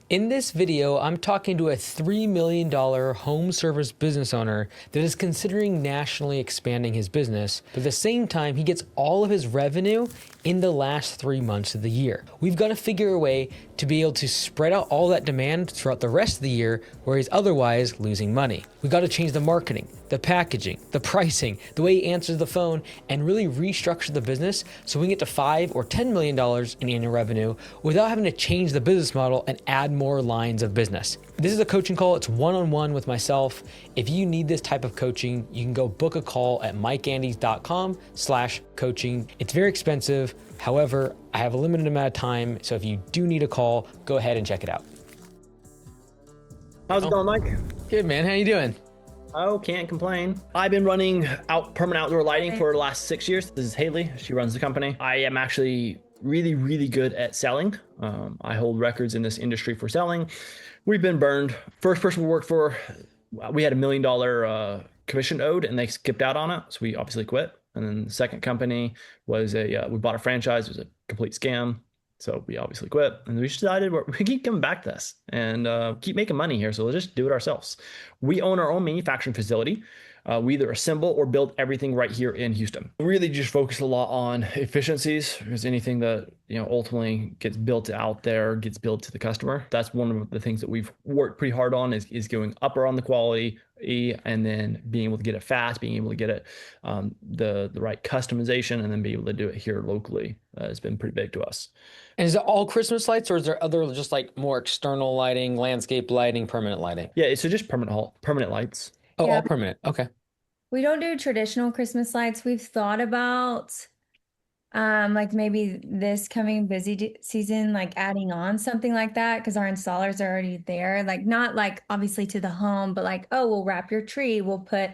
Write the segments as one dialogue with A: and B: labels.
A: In this video, I'm talking to a $3 million home service business owner that is considering nationally expanding his business, but at the same time, he gets all of his revenue in the last 3 months of the year. We've got to figure a way to be able to spread out all that demand throughout the rest of the year where he's otherwise losing money. We've got to change the marketing, the packaging, the pricing, the way he answers the phone, and really restructure the business so we can get to $5 or $10 million in annual revenue without having to change the business model and add more lines of business. This is a coaching call. It's one-on-one with myself. If you need this type of coaching, you can go book a call at mikeandys.com/coaching. It's very expensive. However, I have a limited amount of time. So if you do need a call, go ahead and check it out.
B: How's it going, Mike?
A: Good, man. How you doing?
B: Oh, can't complain. I've been running permanent outdoor lighting for the last 6 years. This is Haley. She runs the company. I am actually really good at selling. I hold records in this industry for selling. We've been burned. First person we worked for, we had $1 million commission owed and they skipped out on it. So we obviously quit. And then the second company was we bought a franchise. It was a complete scam. So we obviously quit, and we decided we keep coming back to this and keep making money here. So we'll just do it ourselves. We own our own manufacturing facility. We either assemble or build everything right here in Houston. We really just focus a lot on efficiencies, because anything that ultimately gets built out there gets billed to the customer. That's one of the things that we've worked pretty hard on is going up around the quality, and then being able to get it fast, being able to get it the right customization, and then be able to do it here locally has been pretty big to us.
A: And is it all Christmas lights, or is there other just like more external lighting, landscape lighting, permanent lighting?
B: Yeah, so just permanent lights.
A: Oh,
C: Yeah.
A: all permanent. Okay.
C: We don't do traditional Christmas lights. We've thought about like maybe this coming busy season, like adding on something like that, because our installers are already there. Like not like obviously to the home, but like, oh, we'll wrap your tree. We'll put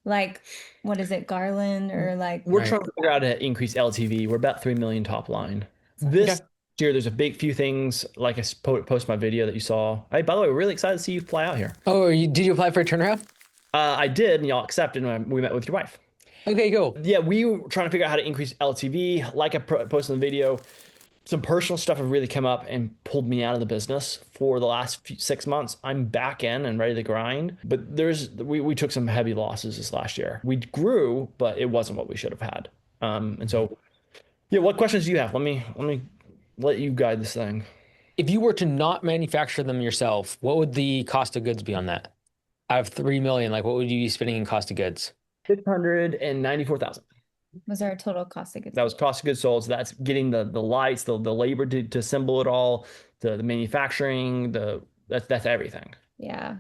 C: like, what is it, garland or like.
B: We're
A: Right.
B: trying to figure out how to increase LTV. We're about 3 million top line. This year, there's a big few things, like I post my video that you saw. Hey, by the way, we're really excited to see you fly out here.
A: Oh, did you apply for a turnaround?
B: I did, and y'all accepted, and we met with your wife.
A: Okay, cool.
B: Yeah, we were trying to figure out how to increase LTV. Like I posted in the video, some personal stuff have really come up and pulled me out of the business for the last 6 months. I'm back in and ready to grind, but we took some heavy losses this last year. We grew, but it wasn't what we should have had. And so, yeah, what questions do you have? Let me let you guide this thing.
A: If you were to not manufacture them yourself, what would the cost of goods be on that? Out of 3 million, like what would you be spending in cost of goods?
B: 694,000.
C: Was our total cost of goods?
B: That was cost of goods sold. So that's getting the lights, the labor to assemble it all, the manufacturing, that's everything.
C: Yeah.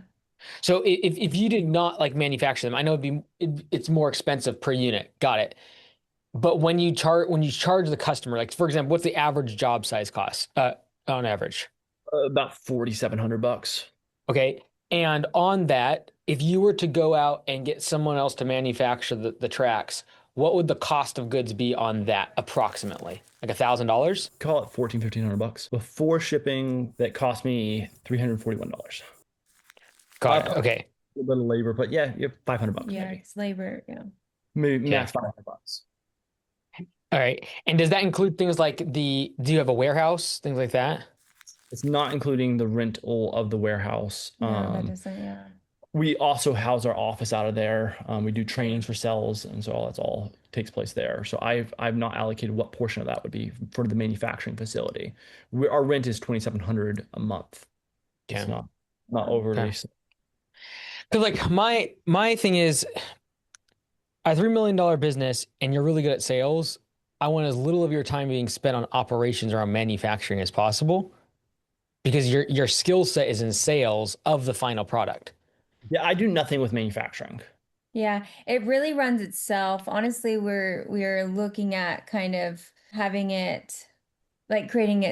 A: So if you did not like manufacture them, I know it's more expensive per unit. Got it. But when you charge the customer, like for example, what's the average job size cost on average?
B: About $4,700.
A: Okay. And on that, if you were to go out and get someone else to manufacture the tracks, what would the cost of goods be on that approximately? Like $1,000?
B: Call it $1,400-1,500 before shipping. That cost me $341.
A: Got it. Okay.
B: A little bit of labor, but yeah, you have $500.
C: Yeah,
B: Maybe.
C: it's labor. Yeah.
B: Maybe max $500.
A: All right. And does that include things like do you have a warehouse, things like that?
B: It's not including the rental of the warehouse.
C: No, that doesn't. Yeah.
B: We also house our office out of there. We do trainings for sales, and so that's all takes place there. So I've not allocated what portion of that would be for the manufacturing facility. Our rent is $2,700 a month.
A: Yeah.
B: It's not overly.
A: Okay. Because like my thing is, a $3 million business, and you're really good at sales. I want as little of your time being spent on operations or on manufacturing as possible, because your skill set is in sales of the final product.
B: Yeah, I do nothing with manufacturing.
C: Yeah, it really runs itself. Honestly, we're looking at kind of having it, like creating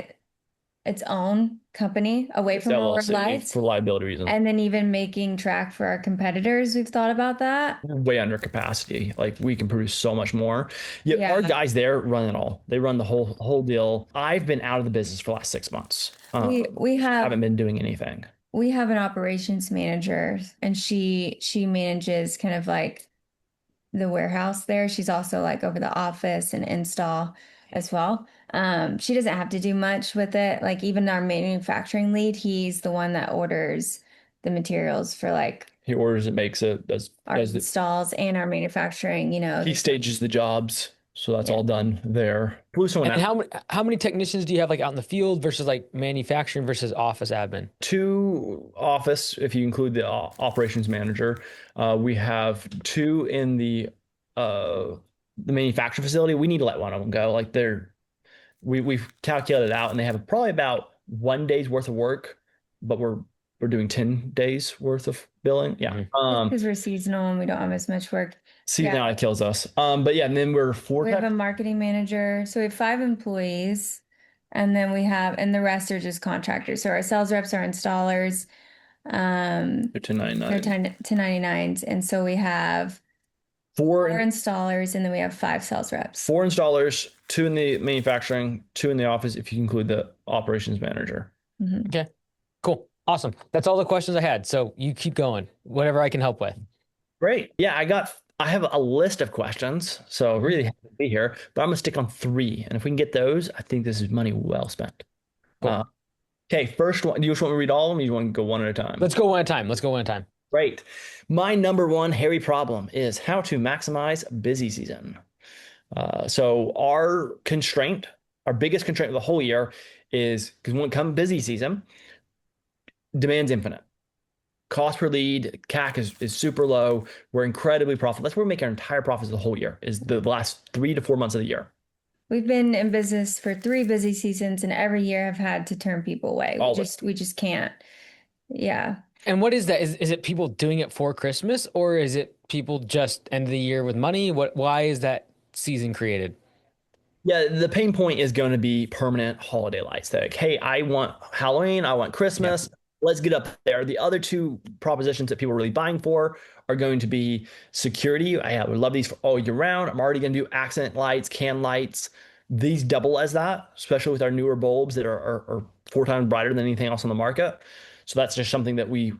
C: its own company away from Roared Lights
B: for liability reasons.
C: and then even making track for our competitors. We've thought about that.
B: We're way under capacity. Like we can produce so much more. Yeah, our guys there run it all. They run the whole deal. I've been out of the business for the last 6 months.
C: We
B: haven't been doing anything.
C: We have an operations manager, and she manages kind of like the warehouse there. She's also like over the office and install. as well. She doesn't have to do much with it. Like even our manufacturing lead, he's the one that orders the materials for like
B: He orders it, makes it,
C: our installs and our manufacturing,
B: he stages the jobs. So that's all done there.
A: And how many technicians do you have like out in the field versus like manufacturing versus office admin?
B: 2 office, if you include the operations manager. We have 2 in the manufacturing facility. We need to let one of them go. Like we've calculated it out, and they have probably about 1 day's worth of work, but we're doing 10 days worth of billing. Yeah.
C: Because we're seasonal and we don't have as much work.
B: Seasonality kills us. But yeah, and then
C: we have a marketing manager. So we have 5 employees, and then and the rest are just contractors. So our sales reps are installers.
B: They're 1099.
C: They're 1099s. And so we have 4 installers, and then we have 5 sales reps.
B: 4 installers, 2 in the manufacturing, 2 in the office, if you include the operations manager.
A: Okay, cool. Awesome. That's all the questions I had. So you keep going, whatever I can help with.
B: Great. Yeah, I have a list of questions, so really happy to be here, but I'm gonna stick on 3. And if we can get those, I think this is money well spent.
A: Cool.
B: Okay, first one. Do you just want me to read all of them, or you want to go one at a time?
A: Let's go one at a time.
B: Great. My number 1 hairy problem is how to maximize busy season. So our biggest constraint of the whole year is, because when it comes busy season, demand's infinite. Cost per lead, CAC is super low. We're incredibly profitable. That's where we make our entire profits the whole year, is the last 3 to 4 months of the year.
C: We've been in business for 3 busy seasons, and every year have had to turn people away. We just can't. Yeah.
A: And what is that? Is it people doing it for Christmas, or is it people just end of the year with money? Why is that season created?
B: Yeah, the pain point is going to be permanent holiday lights. Like, hey, I want Halloween, I want Christmas. Yeah. Let's get up there. The other 2 propositions that people are really buying for are going to be security. I would love these for all year round. I'm already going to do accent lights, can lights. These double as that, especially with our newer bulbs that are 4 times brighter than anything else on the market. So that's just something that we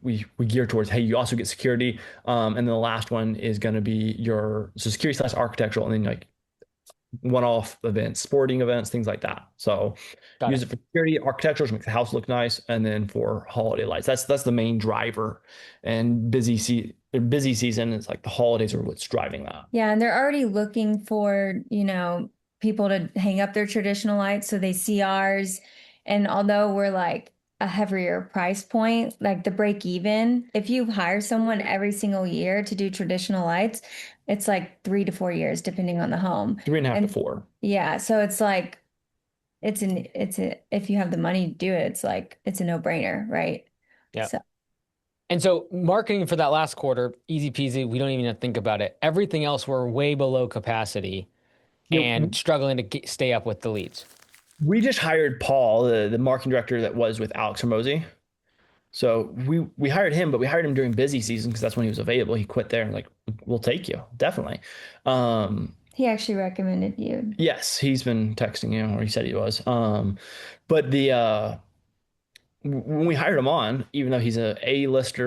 B: gear towards. Hey, you also get security. And then the last one is going to be security / architectural, and then like one-off events, sporting events, things like that. So use it for security, architectural, to make the house look nice, and then for holiday lights. That's the main driver. And busy season is like the holidays are what's driving that.
C: Yeah, and they're already looking for, people to hang up their traditional lights, so they see ours. And although we're like a heavier price point, like the break even, if you hire someone every single year to do traditional lights, it's like 3 to 4 years, depending on the home.
B: 3.5 to 4.
C: Yeah. So it's like, if you have the money to do it, it's like, it's a no brainer, right?
A: Yeah. And so marketing for that last quarter, easy peasy. We don't even have to think about it. Everything else, we're way below capacity and struggling to stay up with the leads.
B: We just hired Paul, the marketing director that was with Alex Hermosi. So we hired him, but we hired him during busy season because that's when he was available. He quit there and like, we'll take you, definitely.
C: He actually recommended you.
B: Yes, he's been texting you, or he said he was. But when we hired him on, even though he's A-list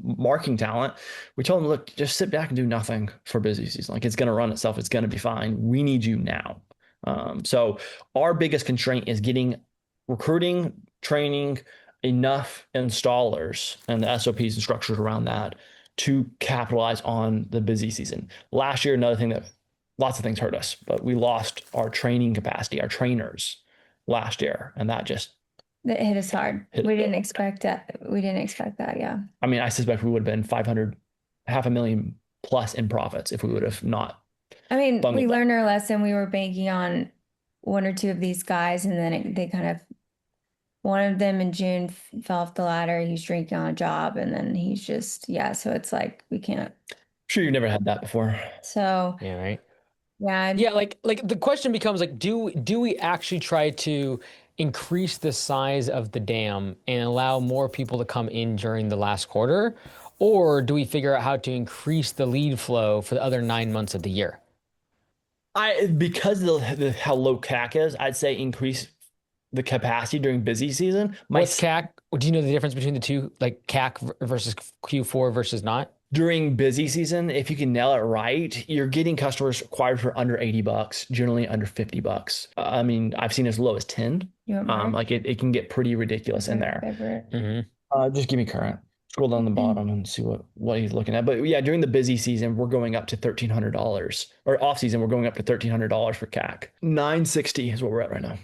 B: marketing talent, we told him, look, just sit back and do nothing for busy season. Like, it's going to run itself. It's going to be fine. We need you now. So our biggest constraint is recruiting, training enough installers and the SOPs and structures around that to capitalize on the busy season. Last year, another thing that lots of things hurt us, but we lost our training capacity, our trainers last year. And that
C: hit us hard. We didn't expect that. Yeah.
B: I mean, I suspect we would have been 500,000 plus in profits if we would have not.
C: I mean, we learned our lesson. We were banking on 1 or 2 of these guys, and then they kind of, one of them in June fell off the ladder. He's drinking on a job, and then he's just, so it's like, we can't.
B: I'm sure you've never had that before.
C: So.
A: Yeah, right.
C: Yeah.
A: Yeah, like the question becomes like, do we actually try to increase the size of the dam and allow more people to come in during the last quarter? Or do we figure out how to increase the lead flow for the other 9 months of the year?
B: Because of how low CAC is, I'd say increase the capacity during busy season.
A: What's CAC? Do you know the difference between the two, like CAC versus Q4 versus not?
B: During busy season, if you can nail it right, you're getting customers acquired for under $80, generally under $50. I mean, I've seen as low as 10.
C: You want mine?
B: Like it can get pretty ridiculous in there.
C: Favorite.
A: Mm-hmm.
B: Just give me current. Scroll down the bottom and see what he's looking at. But yeah, during the busy season, we're going up to $1,300, or off season, we're going up to $1,300 for CAC. 960 is what we're at right now.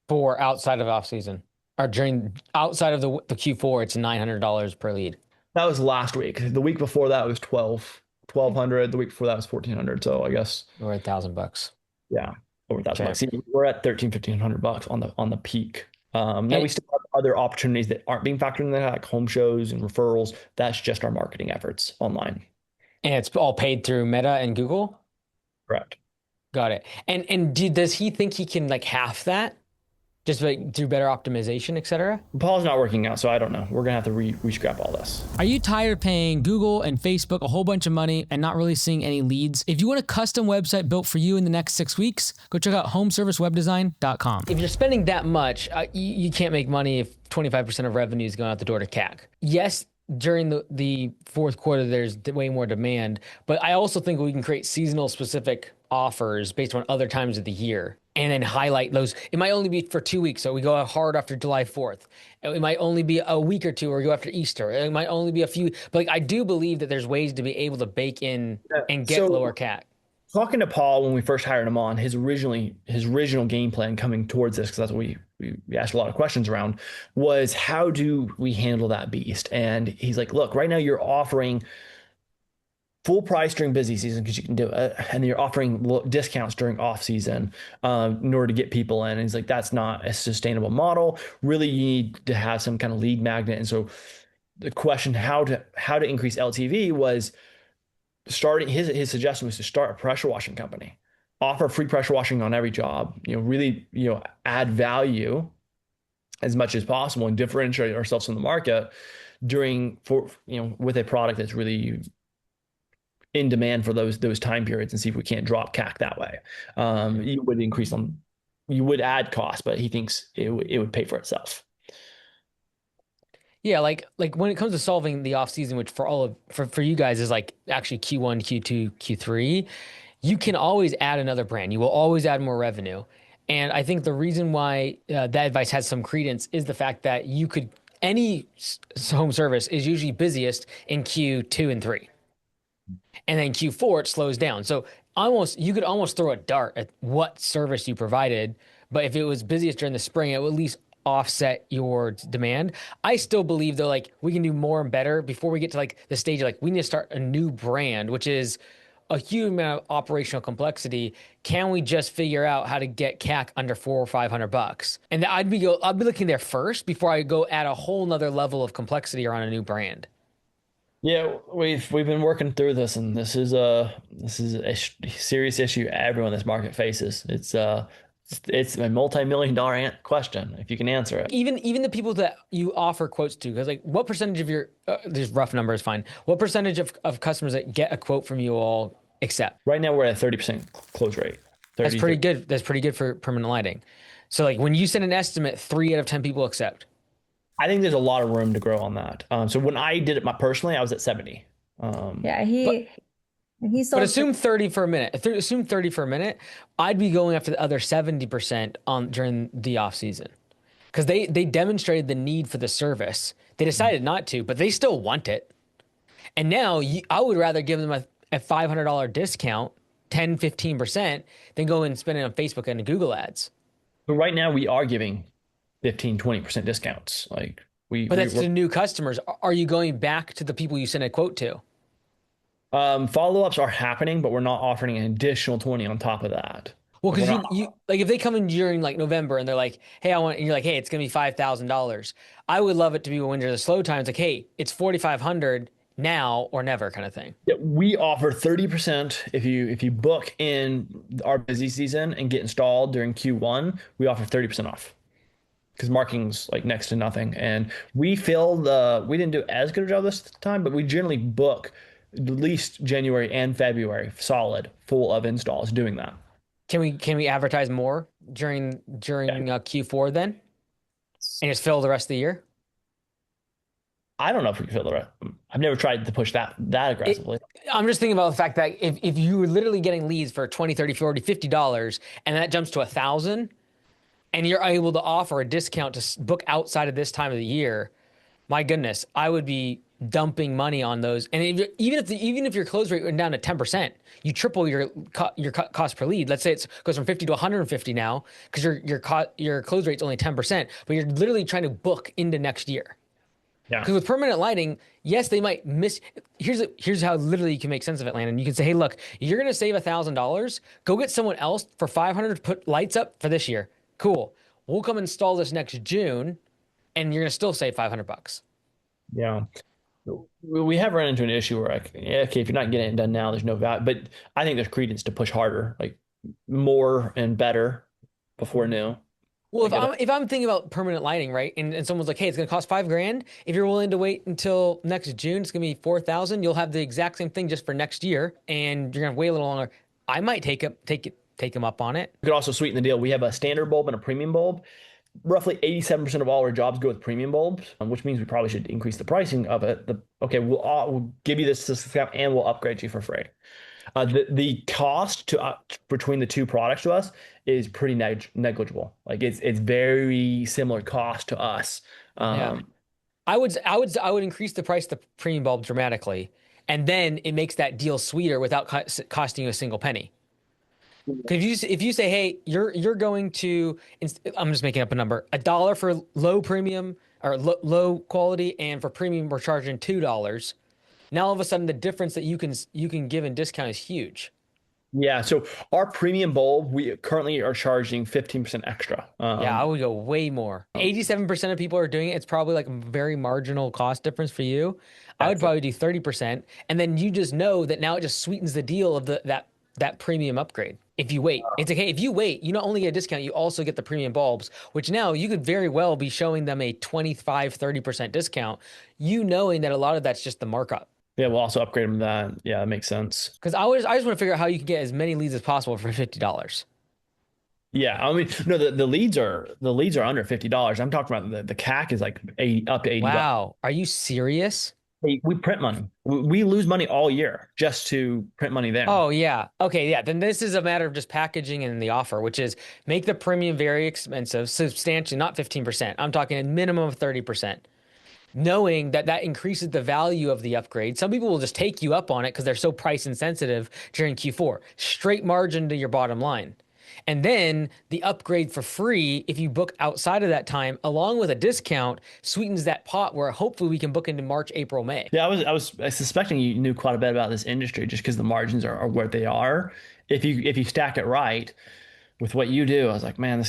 A: For outside of off season or during outside of the Q4, it's $900 per lead.
B: That was last week. The week before that was 1,200. The week before that was 1,400. So I guess
A: Or $1,000.
B: yeah, over that
A: Okay.
B: bucks. See, we're at 1,500 bucks on the peak. Now we
A: And,
B: still have other opportunities that aren't being factored in there, like home shows and referrals. That's just our marketing efforts online.
A: and it's all paid through Meta and Google.
B: Correct.
A: Got it. And does he think he can like half that, just like through better optimization, et cetera?
B: Paul's not working out, so I don't know. We're gonna have to re-scrap all this.
D: Are you tired of paying Google and Facebook a whole bunch of money and not really seeing any leads? If you want a custom website built for you in the next 6 weeks, go check out homeservicewebdesign.com.
A: If you're spending that much, you can't make money if 25% of revenue is going out the door to CAC. Yes, during the fourth quarter, there's way more demand, but I also think we can create seasonal specific offers based on other times of the year and then highlight those. It might only be for 2 weeks, so we go hard after July 4th. It might only be a week or two, or go after Easter. It might only be a few, but like I do believe that there's ways to be able to bake in and get
B: So-
A: lower CAC.
B: Talking to Paul when we first hired him on, his original game plan coming towards this, because that's what we asked a lot of questions around, was how do we handle that beast? And he's like, look, right now you're offering full price during busy season because you can do it, and then you're offering discounts during off season in order to get people in. And he's like, that's not a sustainable model. Really, you need to have some kind of lead magnet. And so the question how to increase LTV was starting. His suggestion was to start a pressure washing company, offer free pressure washing on every job. Really, add value as much as possible and differentiate ourselves from the market with a product that's really in demand for those time periods, and see if we can't drop CAC that way. You would increase them, you would add costs, but he thinks it would pay for itself.
A: Yeah, like when it comes to solving the off season, which for you guys is like actually Q1, Q2, Q3, you can always add another brand. You will always add more revenue. And I think the reason why that advice has some credence is the fact that any home service is usually busiest in Q2 and 3. And then Q4 it slows down. So you could almost throw a dart at what service you provided, but if it was busiest during the spring, it would at least offset your demand. I still believe though, like we can do more and better before we get to like the stage of like we need to start a new brand, which is a huge amount of operational complexity. Can we just figure out how to get CAC under $400 or $500? And I'd be looking there first before I go add a whole nother level of complexity around a new brand.
B: Yeah, we've been working through this, and this is a serious issue everyone in this market faces. It's a multi-million-dollar question if you can answer it.
A: Even the people that you offer quotes to, because like what percentage of your this rough number is fine. What percentage of customers that get a quote from you all accept?
B: Right now we're at 30% close rate.
A: That's pretty good. That's pretty good for permanent lighting. So like when you send an estimate, 3 out of 10 people accept.
B: I think there's a lot of room to grow on that. So when I did it personally, I was at 70.
C: Yeah, he sold.
A: But assume 30 for a minute. Assume 30 for a minute. I'd be going after the other 70% during the off season, because they demonstrated the need for the service. They decided not to, but they still want it. And now I would rather give them a $500 discount, 10, 15%, than go and spend it on Facebook and Google ads.
B: But right now we are giving 15, 20% discounts.
A: But that's to new customers. Are you going back to the people you sent a quote to?
B: Follow-ups are happening, but we're not offering an additional 20 on top of that.
A: Well, because you like if they come in during like November and they're like, hey, and you're like, hey, it's gonna be $5,000. I would love it to be when there's a slow time. It's like, hey, it's 4,500 now or never kind of thing.
B: Yeah, we offer 30% if you book in our busy season and get installed during Q1. We offer 30% off, because marketing's like next to nothing. And we didn't do as good a job this time, but we generally book at least January and February solid full of installs doing that.
A: Can we advertise more during Q4 then, and just fill the rest of the year?
B: I don't know if we can fill the rest. I've never tried to push that aggressively.
A: I'm just thinking about the fact that if you were literally getting leads for 20, 30, 40, $50 and that jumps to 1,000 and you're able to offer a discount to book outside of this time of the year, my goodness, I would be dumping money on those. And even if your close rate went down to 10%, you triple your cost per lead. Let's say it goes from 50 to 150 now because your close rate's only 10%, but you're literally trying to book into next year.
B: Yeah.
A: Because with permanent lighting, yes, they might miss. Here's how literally you can make sense of it, Landon. You can say, hey, look, you're going to save $1,000. Go get someone else for 500 to put lights up for this year. Cool. We'll come install this next June, and you're going to still save $500.
B: Yeah. We have run into an issue where, like, yeah, okay, if you're not getting it done now, there's no value. But I think there's credence to push harder, like more and better before new.
A: Well, if I'm thinking about permanent lighting, right, and someone's like, hey, it's going to cost $5,000. If you're willing to wait until next June, it's going to be $4,000. You'll have the exact same thing just for next year, and you're going to wait a little longer. I might take them up on it.
B: We could also sweeten the deal. We have a standard bulb and a premium bulb. Roughly 87% of all our jobs go with premium bulbs, which means we probably should increase the pricing of it. We'll give you this discount and we'll upgrade you for free. The cost to between the two products to us is pretty negligible. Like it's very similar cost to us.
A: Yeah. I would increase the price of the premium bulb dramatically, and then it makes that deal sweeter without costing you a single penny. Because if you say, hey, you're going to, I'm just making up a number, $1 for low premium or low quality, and for premium we're charging $2. Now all of a sudden the difference that you can give in discount is huge.
B: Yeah, so our premium bulb, we currently are charging 15% extra.
A: Yeah, I would go way more. 87% of people are doing it. It's probably like a very marginal cost difference for you. I would probably do 30%, and then you just know that now it just sweetens the deal of that premium upgrade. If you wait, it's okay. If you wait, you not only get a discount, you also get the premium bulbs, which now you could very well be showing them a 25, 30% discount, you knowing that a lot of that's just the markup.
B: Yeah, we'll also upgrade them to that. Yeah, that makes sense.
A: Because I just want to figure out how you can get as many leads as possible for $50.
B: Yeah, I mean, no, the leads are under $50. I'm talking about the CAC is like up to $80.
A: Wow, are you serious?
B: We print money. We lose money all year just to print money there.
A: Oh, yeah. Okay, yeah. Then this is a matter of just packaging and the offer, which is make the premium very expensive, substantially, not 15%. I'm talking a minimum of 30%. Knowing that increases the value of the upgrade. Some people will just take you up on it because they're so price insensitive during Q4. Straight margin to your bottom line. And then the upgrade for free, if you book outside of that time, along with a discount, sweetens that pot where hopefully we can book into March, April, May.
B: Yeah, I was suspecting you knew quite a bit about this industry just because the margins are where they are. If you stack it right with what you do, I was like, man,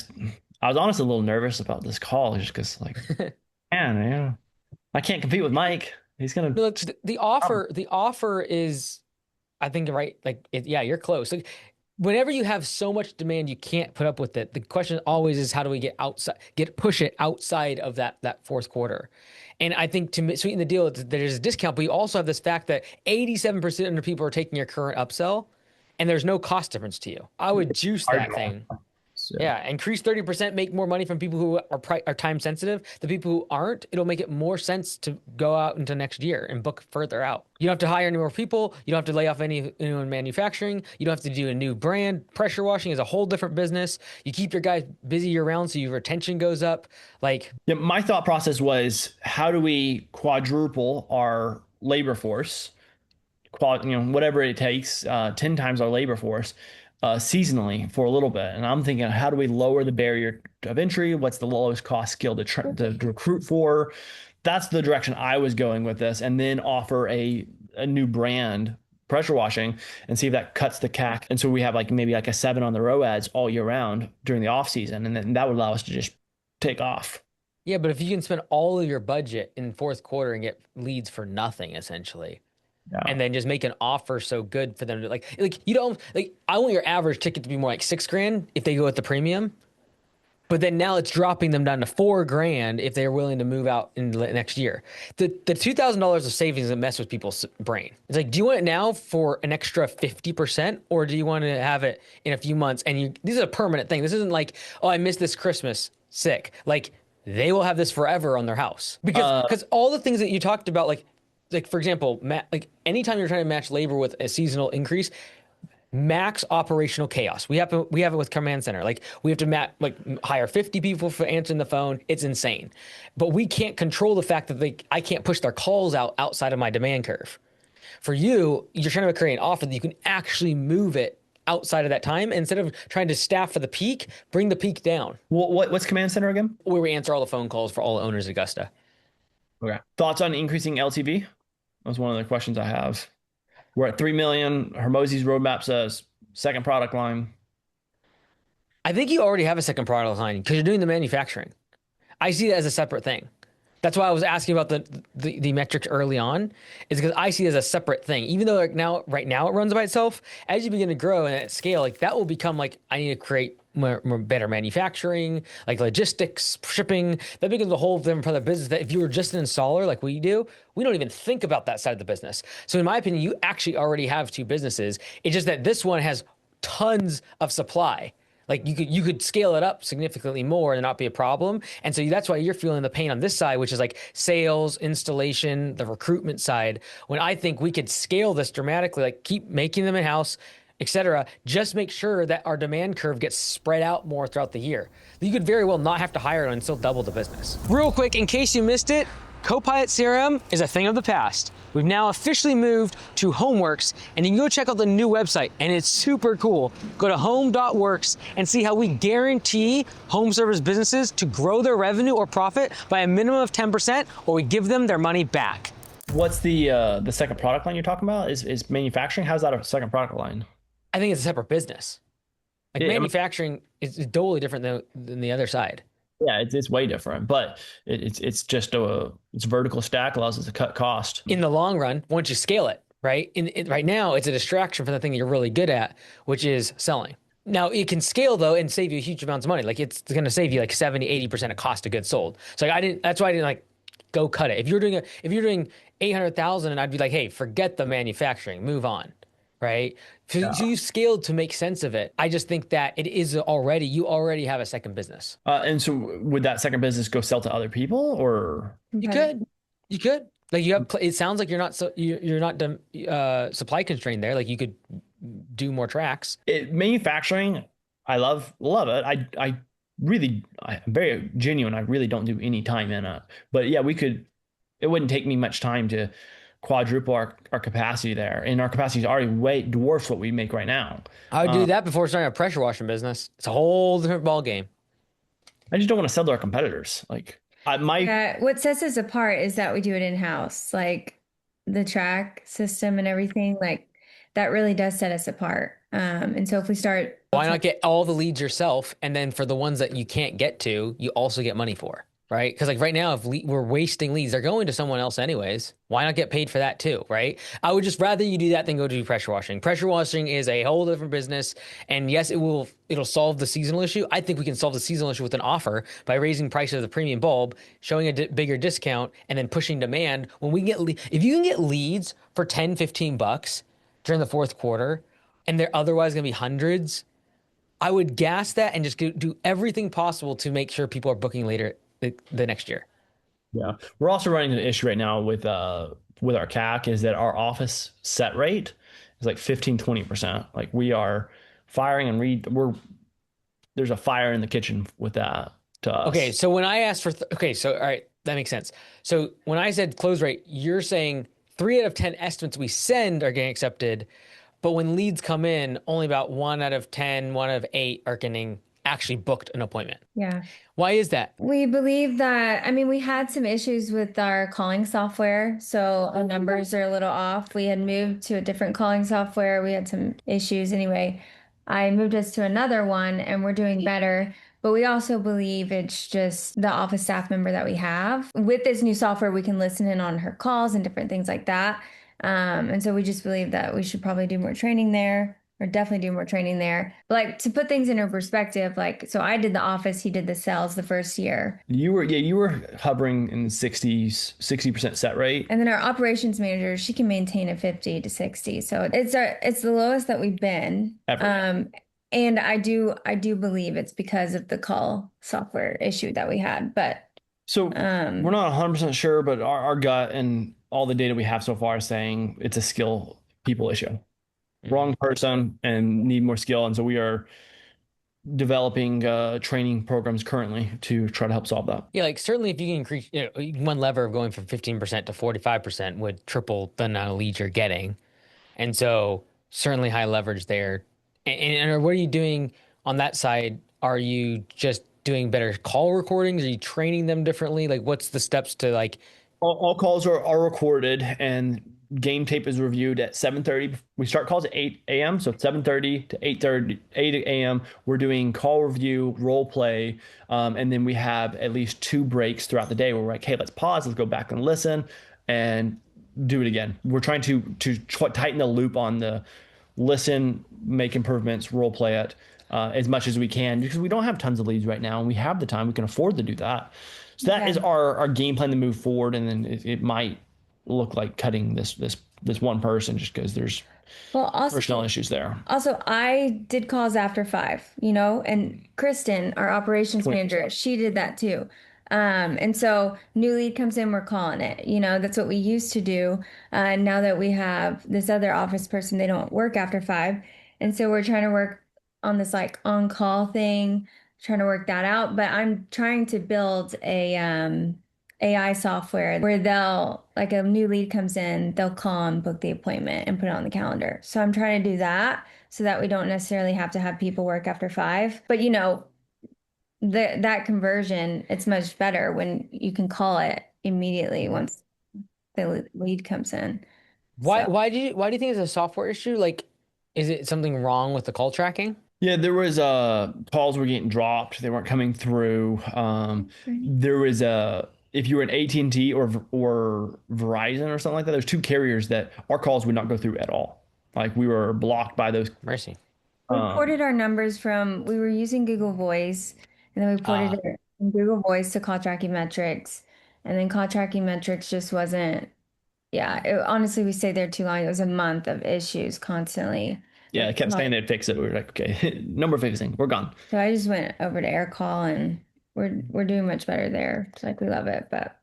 B: I was honestly a little nervous about this call just because, like, man, yeah, I can't compete with Mike. He's gonna.
A: Look, the offer is, I think, right. Like, yeah, you're close. Like, whenever you have so much demand, you can't put up with it. The question always is, how do we push it outside of that fourth quarter? And I think to sweeten the deal, there's a discount, but you also have this fact that 87% of people are taking your current upsell, and there's no cost difference to you. I would juice that thing. Yeah, increase 30%, make more money from people who are time sensitive. The people who aren't, it'll make it more sense to go out into next year and book further out. You don't have to hire any more people. You don't have to lay off anyone in manufacturing. You don't have to do a new brand. Pressure washing is a whole different business. You keep your guys busy year round so your retention goes up. Like,
B: yeah, my thought process was, how do we quadruple our labor force? Whatever it takes, 10 times our labor force. Seasonally for a little bit. And I'm thinking, how do we lower the barrier of entry? What's the lowest cost skill to recruit for? That's the direction I was going with this. And then offer a new brand, pressure washing, and see if that cuts the CAC. And so we have maybe a 7 on the ROAS all year round during the off season. And then that would allow us to just take off.
A: Yeah, but if you can spend all of your budget in fourth quarter and get leads for nothing, essentially. Yeah. And then just make an offer so good for them to you don't I want your average ticket to be more like $6,000 if they go with the premium, but then now it's dropping them down to $4,000 if they're willing to move out in the next year. The $2,000 of savings that mess with people's brain. It's like, do you want it now for an extra 50%, or do you want to have it in a few months? And this is a permanent thing. This isn't like, oh, I missed this Christmas, sick. Like, they will have this forever on their house because all the things that you talked about, like for example, like anytime you're trying to match labor with a seasonal increase, max operational chaos. We have it with Command Center. Like we have to hire 50 people for answering the phone. It's insane. But we can't control the fact that I can't push their calls outside of my demand curve. For you, you're trying to create an offer that you can actually move it outside of that time. Instead of trying to staff for the peak, bring the peak down.
B: What's Command Center again?
A: Where we answer all the phone calls for all the owners at Augusta.
B: Okay. Thoughts on increasing LTV? That was one of the questions I have. We're at 3 million. Hermosi's roadmap says second product line.
A: I think you already have a second product line because you're doing the manufacturing. I see that as a separate thing. That's why I was asking about the metrics early on, is because I see it as a separate thing. Even though right now it runs by itself, as you begin to grow and at scale, like that will become like, I need to create more better manufacturing, like logistics, shipping. That becomes a whole different part of the business that if you were just an installer like we do, we don't even think about that side of the business. So in my opinion, you actually already have two businesses. It's just that this one has tons of supply. Like you could scale it up significantly more and not be a problem. And so that's why you're feeling the pain on this side, which is like sales, installation, the recruitment side. When I think we could scale this dramatically, like keep making them in-house, et cetera, just make sure that our demand curve gets spread out more throughout the year. You could very well not have to hire and still double the business. Real quick, in case you missed it, Copilot CRM is a thing of the past. We've now officially moved to Homeworks, and you can go check out the new website, and it's super cool. Go to home.works and see how we guarantee home service businesses to grow their revenue or profit by a minimum of 10%, or we give them their money back.
B: What's the second product line you're talking about? Is manufacturing? How's that a second product line?
A: I think it's a separate business. Like manufacturing is totally different than the other side.
B: Yeah, it's way different, but it's just it's vertical stack, allows us to cut cost.
A: In the long run, once you scale it, right? Right now, it's a distraction from the thing that you're really good at, which is selling. Now, it can scale, though, and save you huge amounts of money. Like, it's going to save you like 70, 80% of cost of goods sold. So that's why I didn't like go cut it. If you're doing 800,000, and I'd be like, hey, forget the manufacturing, move on. Right? So you scaled to make sense of it. I just think that you already have a second business.
B: And so would that second business go sell to other people, or?
A: You could. Like it sounds like you're not supply constrained there. Like you could do more tracks.
B: Manufacturing, I love it. I'm very genuine. I really don't do any time in it, but yeah, it wouldn't take me much time to quadruple our capacity there, and our capacity is already way dwarfs what we make right now.
A: I would do that before starting a pressure washing business. It's a whole different ball game.
B: I just don't want to sell to our competitors. Like
C: what sets us apart is that we do it in-house, like the track system and everything. Like that really does set us apart. And so if we start,
A: why not get all the leads yourself, and then for the ones that you can't get to, you also get money for. Right? Because like right now, if we're wasting leads, they're going to someone else anyways. Why not get paid for that too, right? I would just rather you do that than go do pressure washing. Pressure washing is a whole different business. And yes, it'll solve the seasonal issue. I think we can solve the seasonal issue with an offer by raising price of the premium bulb, showing a bigger discount, and then pushing demand. When we if you can get leads for 10, 15 bucks during the fourth quarter, and they're otherwise going to be hundreds, I would gas that and just do everything possible to make sure people are booking later the next year.
B: Yeah. We're also running into an issue right now with our CAC is that our office set rate is like 15-20%. Like we are firing and there's a fire in the kitchen with that to us.
A: Okay. So when I asked for, so all right, that makes sense. So when I said close rate, you're saying 3 out of 10 estimates we send are getting accepted, but when leads come in, only about 1 out of 10, 1 out of 8 are getting actually booked an appointment.
C: Yeah.
A: Why is that?
C: We believe that, we had some issues with our calling software, so our numbers are a little off. We had moved to a different calling software. We had some issues. Anyway, I moved us to another one and we're doing better. But we also believe it's just the office staff member that we have. With this new software, we can listen in on her calls and different things like that. And so we just believe that we should probably do more training there. Or definitely do more training there. But like to put things into perspective, like so I did the office, he did the sales the first year.
B: You were hovering in the 60% set rate.
C: And then our operations manager, she can maintain a 50 to 60. So it's the lowest that we've been.
B: Ever.
C: And I do believe it's because of the call software issue that we had. But
B: So we're not 100% sure, but our gut and all the data we have so far is saying it's a skill people issue. Wrong person and need more skill. And so we are developing training programs currently to try to help solve that.
A: Yeah, like certainly if you can increase, one lever of going from 15% to 45% would triple the amount of leads you're getting. And so certainly high leverage there. And what are you doing on that side? Are you just doing better call recordings? Are you training them differently? Like what's the steps to like,
B: All calls are recorded and game tape is reviewed at 7:30. We start calls at 8 a.m. So 7:30 to 8 a.m. We're doing call review, role play, and then we have at least 2 breaks throughout the day where we're like, hey, let's pause, let's go back and listen and do it again. We're trying to tighten the loop on the listen, make improvements, role play it as much as we can because we don't have tons of leads right now and we have the time. We can afford to do that. So that is our game plan to move forward, and then it might look like cutting this one person just because there's personnel issues there.
C: Also, I did calls after 5, and Kristen, our operations manager, she did that too. And so new lead comes in, we're calling it. That's what we used to do. Now that we have this other office person, they don't work after 5. And so we're trying to work on this like on-call thing, trying to work that out. But I'm trying to build a AI software where they'll, like a new lead comes in, they'll call and book the appointment and put it on the calendar. So I'm trying to do that so that we don't necessarily have to have people work after 5. But that conversion, it's much better when you can call it immediately once the lead comes in.
A: why do you think it's a software issue? Like, is it something wrong with the call tracking?
B: Yeah, there was calls were getting dropped. They weren't coming through. There was if you were an AT&T or Verizon or something like that, there's 2 carriers that our calls would not go through at all. Like we were blocked by those.
A: Mercy.
C: We ported our numbers we were using Google Voice, and then we ported it from Google Voice to call tracking metrics. And then call tracking metrics just wasn't, honestly, we stayed there too long. It was a month of issues constantly.
B: Yeah, I kept saying they'd fix it. We were like, okay, number fixing, we're gone.
C: So I just went over to AirCall, and we're doing much better there. It's like we love it, but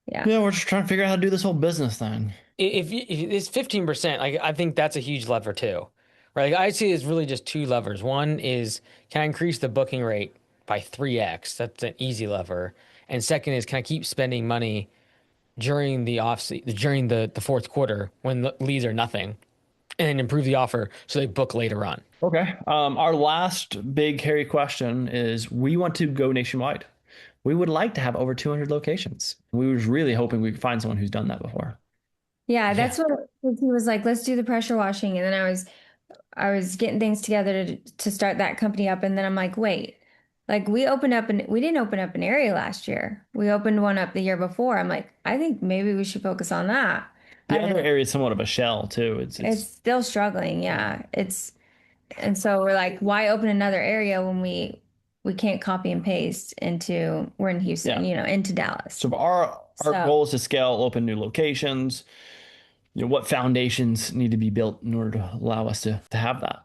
C: yeah.
B: Yeah, we're just trying to figure out how to do this whole business thing.
A: If it's 15%, like I think that's a huge lever too, right? Like I see it's really just 2 levers. One is, can I increase the booking rate by 3x? That's an easy lever. And second is, can I keep spending money during the during the fourth quarter when the leads are nothing, and then improve the offer so they book later on?
B: Okay. Our last big hairy question is: we want to go nationwide. We would like to have over 200 locations. We was really hoping we could find someone who's done that before.
C: Yeah, that's what he was like, let's do the pressure washing. And then I was getting things together to start that company up. And then I'm like, wait, like we didn't open up an area last year. We opened one up the year before. I'm like, I think maybe we should focus on that.
B: The other area is somewhat of a shell too.
C: It's still struggling. Yeah. And so we're like, why open another area when we can't copy and paste we're in Houston, into Dallas.
B: So our goal is to scale, open new locations. What foundations need to be built in order to allow us to have that?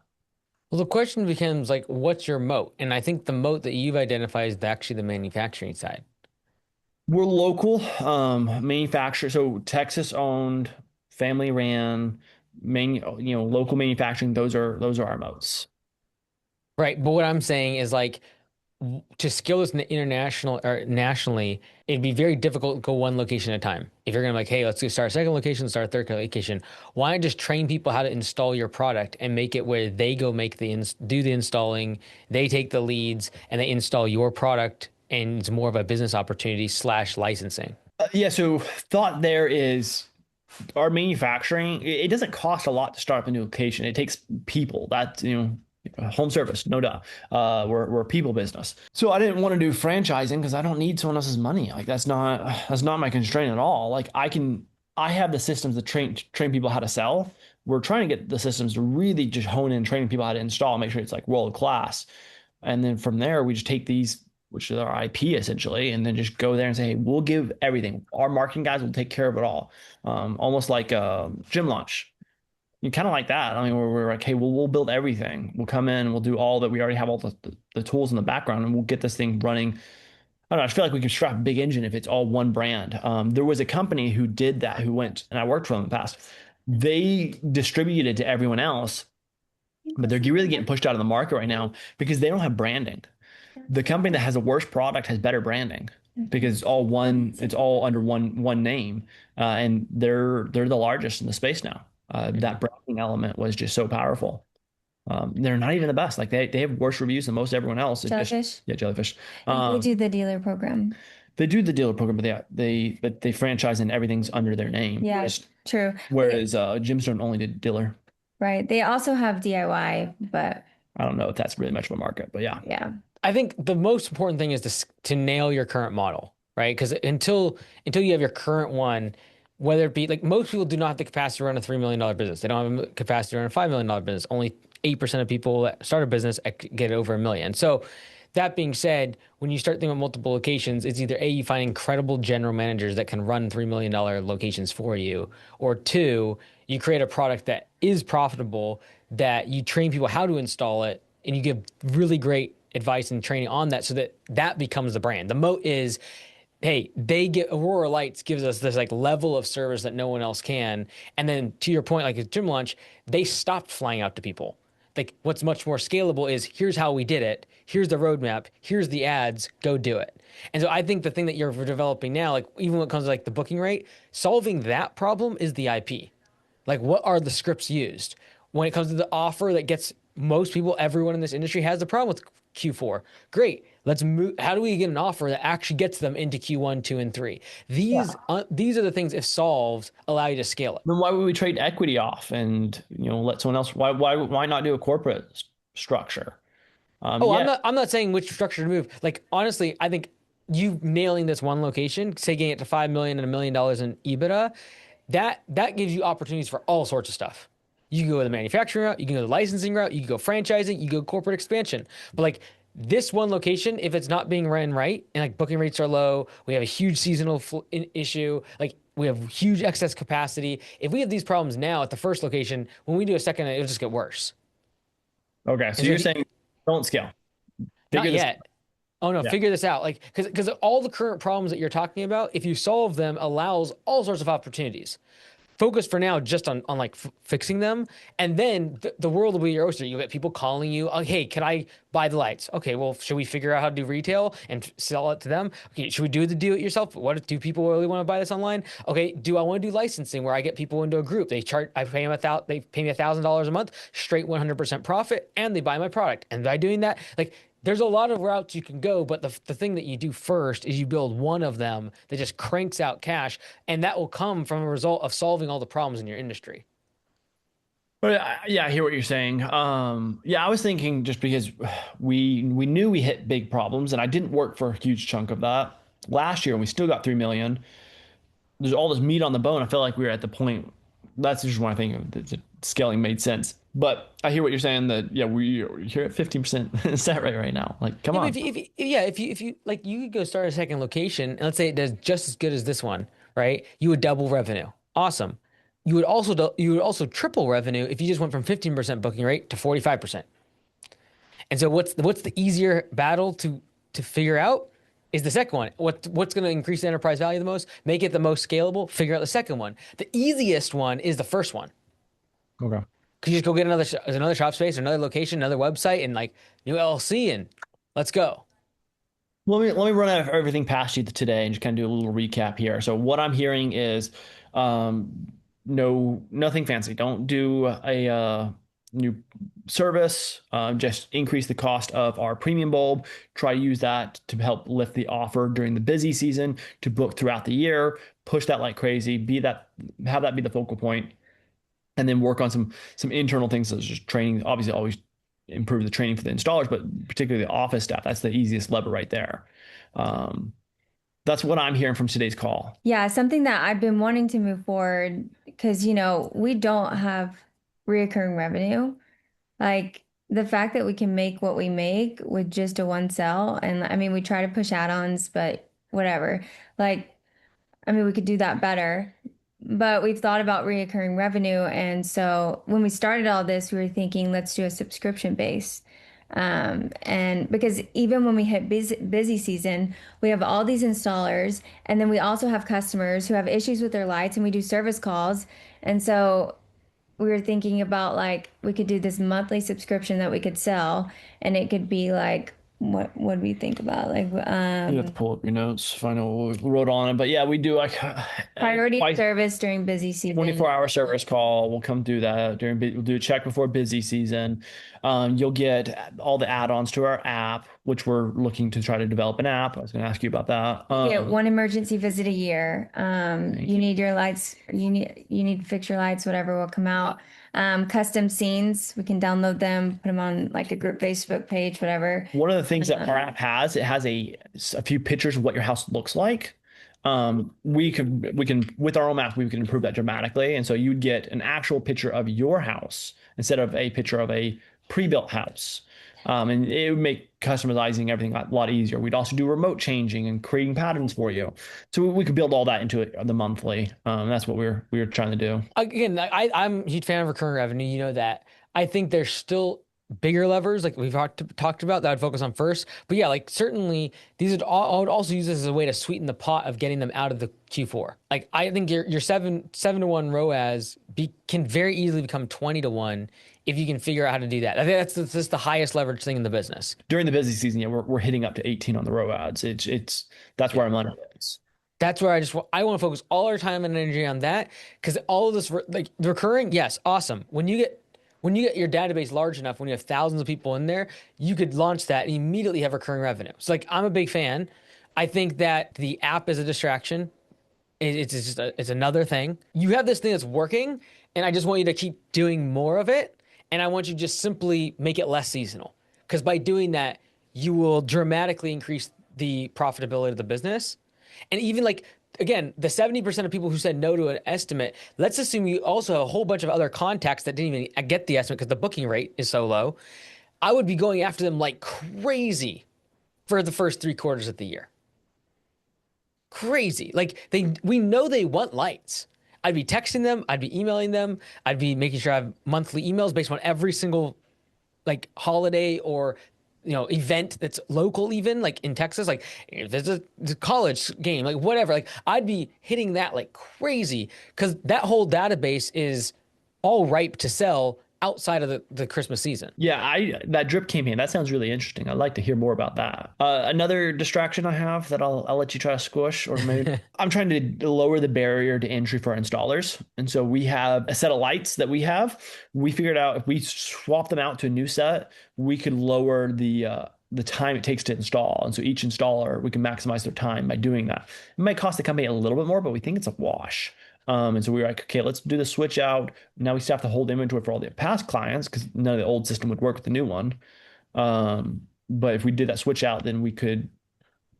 A: Well, the question becomes like, what's your moat? And I think the moat that you've identified is actually the manufacturing side.
B: We're local manufacturer, so Texas owned, family ran, local manufacturing. Those are our moats.
A: Right. But what I'm saying is like, to scale this international or nationally, it'd be very difficult to go one location at a time. If you're gonna like, hey, let's go start a second location, start a third location. Why not just train people how to install your product and make it where they go do the installing, they take the leads, and they install your product, and it's more of a business opportunity / licensing.
B: Yeah. So thought there is our manufacturing. It doesn't cost a lot to start up a new location. It takes people. That home service, no doubt. We're a people business. So I didn't want to do franchising because I don't need someone else's money. Like that's not my constraint at all. Like I have the systems to train people how to sell. We're trying to get the systems to really just hone in training people how to install, make sure it's like world class. And then from there, we just take these, which is our IP essentially, and then just go there and say, hey, we'll give everything. Our marketing guys will take care of it all. Almost like a gym launch. Kind of like that. I mean, we're like, hey, we'll build everything. We'll come in, we'll do all that. We already have all the tools in the background, and we'll get this thing running I don't know. I feel like we can strap a big engine if it's all one brand. There was a company who did that, who went, and I worked for them in the past. They distributed to everyone else, but they're really getting pushed out of the market right now because they don't have branding. The company that has the worst product has better branding because it's all under one name, and they're the largest in the space now. That branding element was just so powerful. They're not even the best. Like they have worse reviews than most everyone else.
C: Jellyfish.
B: Yeah, Jellyfish.
C: They do the dealer program.
B: They do the dealer program, but they franchise and everything's under their name.
C: Yeah, true.
B: Whereas Gemstone only did dealer.
C: Right. They also have DIY, but
B: I don't know if that's really much of a market, but yeah.
C: yeah.
A: I think the most important thing is to nail your current model, right? Because until you have your current one, whether it be like most people do not have the capacity to run a $3 million business. They don't have the capacity to run a $5 million business. Only 8% of people that start a business get over $1 million. So that being said, when you start thinking about multiple locations, it's either A, you find incredible general managers that can run $3 million locations for you, or two, you create a product that is profitable, that you train people how to install it, and you give really great advice and training on that so that that becomes the brand. The moat is, hey, Aurora Lights gives us this like level of service that no one else can. And then to your point, like at Gym Launch, they stopped flying out to people. Like what's much more scalable is here's how we did it. Here's the roadmap. Here's the ads. Go do it. And so I think the thing that you're developing now, like even when it comes to like the booking rate, solving that problem is the IP. Like what are the scripts used? When it comes to the offer that gets most people, everyone in this industry has the problem with Q4. Great. Let's move. How do we get an offer that actually gets them into Q1, 2, and 3? These are the things, if solved, allow you to scale it.
B: Then why would we trade equity off and let someone else? Why not do a corporate structure?
A: I'm not saying which structure to move. Like honestly, I think you nailing this one location, taking it to $5 million and $1 million in EBITDA, that gives you opportunities for all sorts of stuff. You can go the manufacturing route, you can go the licensing route, you can go franchising, you can go corporate expansion. But like this one location, if it's not being ran right and like booking rates are low, we have a huge seasonal issue, like we have huge excess capacity. If we have these problems now at the first location, when we do a second, it'll just get worse.
B: Okay, so you're saying don't scale.
A: Not yet. Oh no,
B: Yeah.
A: figure this out. Like, because all the current problems that you're talking about, if you solve them, allows all sorts of opportunities. Focus for now just on like fixing them, and then the world will be your oyster. You'll get people calling you, oh, hey, can I buy the lights? Okay, well, should we figure out how to do retail and sell it to them? Okay, should we do the do-it-yourself? What do people really want to buy this online? Okay, do I want to do licensing where I get people into a group? I pay them they pay me $1,000 a month, straight 100% profit, and they buy my product. And by doing that, like, there's a lot of routes you can go, but the thing that you do first is you build one of them that just cranks out cash, and that will come from a result of solving all the problems in your industry.
B: But yeah, I hear what you're saying. I was thinking just because we knew we hit big problems, and I didn't work for a huge chunk of that last year, and we still got 3 million. There's all this meat on the bone. I feel like we were at the point. That's just one I think that scaling made sense. But I hear what you're saying that we're here at 15% set right now. Like, come on.
A: If you like, you could go start a second location, and let's say it does just as good as this one, right? You would double revenue. Awesome. You would also triple revenue if you just went from 15% booking rate to 45%. And so what's the easier battle to figure out is the second one. What's going to increase the enterprise value the most, make it the most scalable, figure out the second one. The easiest one is the first one.
B: Okay.
A: Could you just go get another shop space, another location, another website, and like new LLC, and let's go.
B: Let me run out of everything past you today and just kind of do a little recap here. So what I'm hearing is, nothing fancy. Don't do a new service. Just increase the cost of our premium bulb. Try to use that to help lift the offer during the busy season to book throughout the year. Push that like crazy. Have that be the focal point. And then work on some internal things such as just training. Obviously, always improve the training for the installers, but particularly the office staff. That's the easiest lever right there. That's what I'm hearing from today's call.
C: Yeah, something that I've been wanting to move forward because, we don't have reoccurring revenue. Like the fact that we can make what we make with just a one sell. And I mean, we try to push add-ons, but whatever. Like, I mean, we could do that better. But we've thought about reoccurring revenue. And so when we started all this, we were thinking, let's do a subscription base. And because even when we hit busy season, we have all these installers, and then we also have customers who have issues with their lights, and we do service calls. And so we were thinking about like we could do this monthly subscription that we could sell, and it could be like what do we think about like
B: You have to pull up your notes, find out what we wrote on it. But yeah, we do like
C: priority service during busy season.
B: 24-hour service call. We'll come do that we'll do a check before busy season. You'll get all the add-ons to our app, which we're looking to try to develop an app. I was going to ask you about that.
C: Yeah, one emergency visit a year. You need your lights, you need to fix your lights, whatever will come out. Custom scenes, we can download them, put them on like a group Facebook page, whatever.
B: One of the things that our app has, it has a few pictures of what your house looks like. We can with our own map, we can improve that dramatically. And so you'd get an actual picture of your house instead of a picture of a pre-built house. And it would make customizing everything a lot easier. We'd also do remote changing and creating patterns for you. So we could build all that into the monthly. That's what we're trying to do.
A: Again, I'm a huge fan of recurring revenue. You know that. I think there's still bigger levers like we've talked about that I'd focus on first. But yeah, like certainly I would also use this as a way to sweeten the pot of getting them out of the Q4. Like I think your 7-to-1 ROAS can very easily become 20-to-1 if you can figure out how to do that. I think that's just the highest leverage thing in the business.
B: During the busy season, yeah, we're hitting up to 18 on the ROAS. That's where our money is.
A: That's where I want to focus all our time and energy on that, because all of this, like the recurring, yes, awesome. When you get your database large enough, when you have thousands of people in there, you could launch that and immediately have recurring revenue. So like, I'm a big fan. I think that the app is a distraction. It's another thing. You have this thing that's working, and I just want you to keep doing more of it. And I want you to just simply make it less seasonal, because by doing that, you will dramatically increase the profitability of the business. And even like, again, the 70% of people who said no to an estimate, let's assume you also have a whole bunch of other contacts that didn't even get the estimate because the booking rate is so low. I would be going after them like crazy for the first 3 quarters of the year. Crazy. Like we know they want lights. I'd be texting them, I'd be emailing them, I'd be making sure I have monthly emails based on every single like holiday or event that's local, even like in Texas, like if there's a college game, like whatever, like I'd be hitting that like crazy, because that whole database is all ripe to sell outside of the Christmas season.
B: Yeah, that drip campaign, that sounds really interesting. I'd like to hear more about that. Another distraction I have that I'll let you try to squish, or maybe I'm trying to lower the barrier to entry for our installers. And so we have a set of lights that we figured out if we swap them out to a new set, we could lower the time it takes to install. And so each installer, we can maximize their time by doing that. It might cost the company a little bit more, but we think it's a wash. And so we were like, okay, let's do the switch out. Now we still have to hold inventory for all the past clients because none of the old system would work with the new one. But if we did that switch out, then we could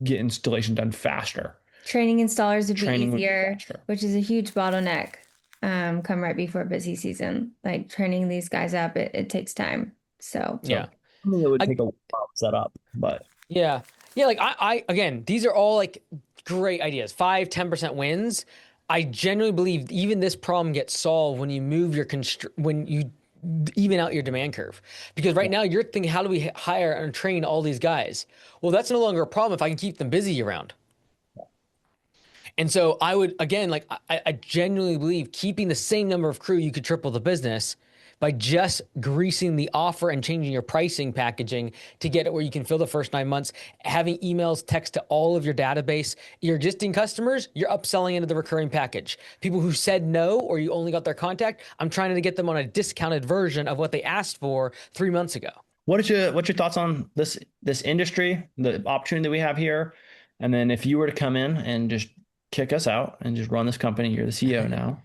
B: get installation done faster.
C: Training installers would be easier, which is a huge bottleneck. Come right before busy season, like training these guys up, it takes time. So
A: yeah,
B: I mean, it would take a while to set up, but
A: yeah. Like I again, these are all like great ideas. 5-10% wins. I genuinely believe even this problem gets solved when you move when you even out your demand curve. Because right now you're thinking, how do we hire and train all these guys? Well, that's no longer a problem if I can keep them busy year round. And so I would, again, like I genuinely believe keeping the same number of crew, you could triple the business by just greasing the offer and changing your pricing packaging to get it where you can fill the first 9 months, having emails, text to all of your database. Your existing customers, you're upselling into the recurring package. People who said no, or you only got their contact, I'm trying to get them on a discounted version of what they asked for 3 months ago.
B: What's your thoughts on this industry, the opportunity that we have here? And then if you were to come in and just kick us out and just run this company, you're the CEO now,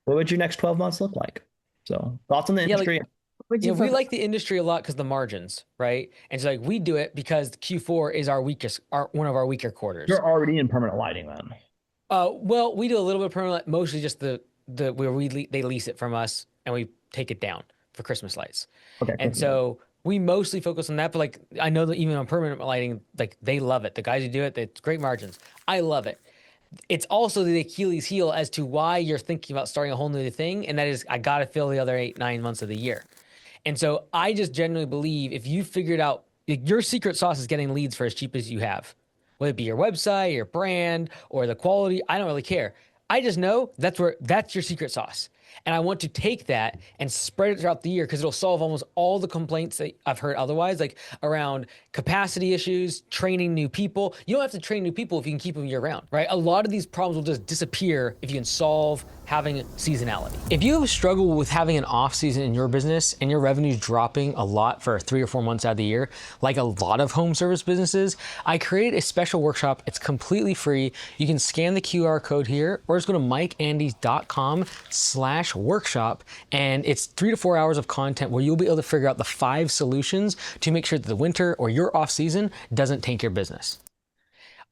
B: what would your next 12 months look like? So thoughts on the industry?
A: We like the industry a lot because the margins, right? And so like we do it because Q4 is one of our weaker quarters.
B: You're already in permanent lighting then.
A: Well, we do a little bit of permanent, mostly just they lease it from us and we take it down for Christmas lights. Okay. And so we mostly focus on that, but like I know that even on permanent lighting, like they love it. The guys who do it, it's great margins. I love it. It's also the Achilles heel as to why you're thinking about starting a whole new thing. And that is, I got to fill the other 8-9 months of the year. And so I just genuinely believe if you figured out like, your secret sauce is getting leads for as cheap as you have, whether it be your website, your brand, or the quality, I don't really care. I just know that's your secret sauce. And I want to take that and spread it throughout the year because it'll solve almost all the complaints that I've heard otherwise, like around capacity issues, training new people. You don't have to train new people if you can keep them year round, right? A lot of these problems will just disappear if you can solve having seasonality. If you have struggled with having an off season in your business and your revenue's dropping a lot for 3 or 4 months out of the year, like a lot of home service businesses, I created a special workshop. It's completely free. You can scan the QR code here or just go to mikeandys.com/workshop, and it's 3 to 4 hours of content where you'll be able to figure out the 5 solutions to make sure that the winter or your off season doesn't tank your business.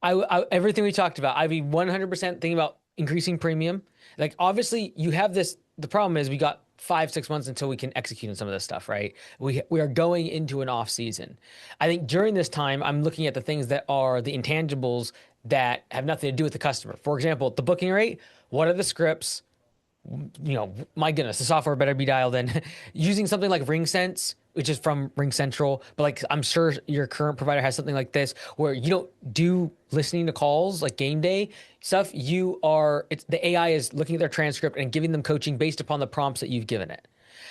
A: Everything we talked about, I'd be 100% thinking about increasing premium. Like obviously you have this, the problem is we got 5-6 months until we can execute on some of this stuff, right? We are going into an off season. I think during this time, I'm looking at the things that are the intangibles that have nothing to do with the customer. For example, the booking rate, what are the scripts? My goodness, the software better be dialed in. Using something like RingSense, which is from RingCentral, but like I'm sure your current provider has something like this where you don't do listening to calls like game day stuff. The AI is looking at their transcript and giving them coaching based upon the prompts that you've given it.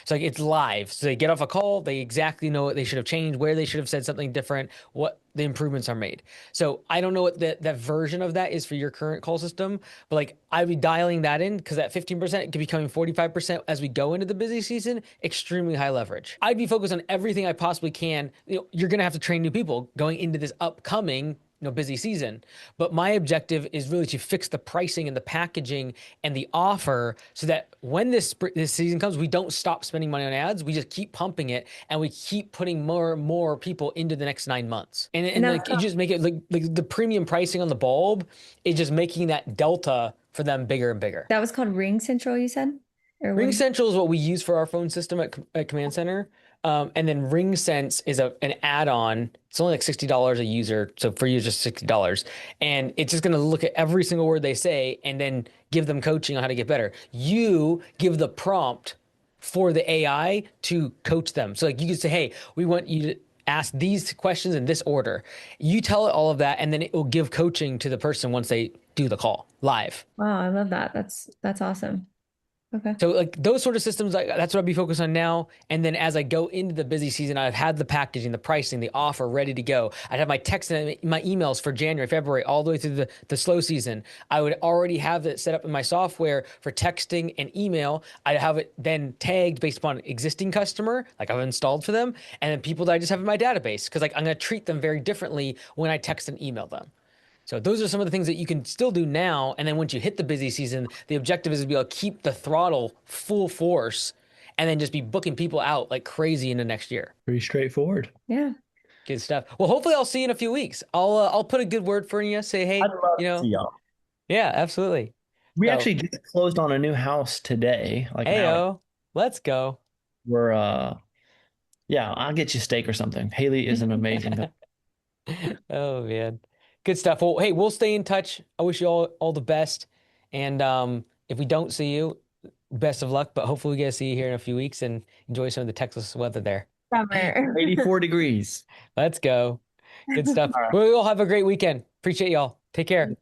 A: So like it's live. So they get off a call, they exactly know what they should have changed, where they should have said something different, what the improvements are made. So I don't know what that version of that is for your current call system, but like I'd be dialing that in because that 15% could be becoming 45% as we go into the busy season, extremely high leverage. I'd be focused on everything I possibly can. You're going to have to train new people going into this upcoming busy season. But my objective is really to fix the pricing and the packaging and the offer so that when this season comes, we don't stop spending money on ads. We just keep pumping it and we keep putting more and more people into the next 9 months. And like it just make it like the premium pricing on the bulb is just making that delta for them bigger and bigger.
C: That was called RingCentral, you said?
A: RingCentral is what we use for our phone system at Command Center. And then RingSense is an add-on. It's only like $60 a user. So for you, it's just $60. And it's just going to look at every single word they say and then give them coaching on how to get better. You give the prompt for the AI to coach them. So like you could say, hey, we want you to ask these questions in this order. You tell it all of that, and then it will give coaching to the person once they do the call live.
C: Wow, I love that. That's awesome. Okay.
A: So like those sort of systems, that's what I'd be focused on now. And then as I go into the busy season, I've had the packaging, the pricing, the offer ready to go. I'd have my text and my emails for January, February, all the way through the slow season. I would already have it set up in my software for texting and email. I'd have it then tagged based upon existing customer, like I've installed for them, and then people that I just have in my database. Because like I'm going to treat them very differently when I text and email them. So those are some of the things that you can still do now. And then once you hit the busy season, the objective is to be able to keep the throttle full force and then just be booking people out like crazy into next year.
B: Pretty straightforward.
C: Yeah.
A: Good stuff. Well, hopefully I'll see you in a few weeks. I'll put a good word for you. Say, hey,
B: I'd love to see y'all.
A: Yeah, absolutely.
B: We actually just closed on a new house today. Like
A: Heyo, let's go.
B: We're I'll get you steak or something. Haley is an amazing
A: Oh man. Good stuff. Well, hey, we'll stay in touch. I wish you all the best. And if we don't see you, best of luck. But hopefully we get to see you here in a few weeks and enjoy some of the Texas weather there.
C: Summer.
B: 84 degrees.
A: Let's go. Good stuff.
B: All right.
A: We all have a great weekend. Appreciate y'all. Take care.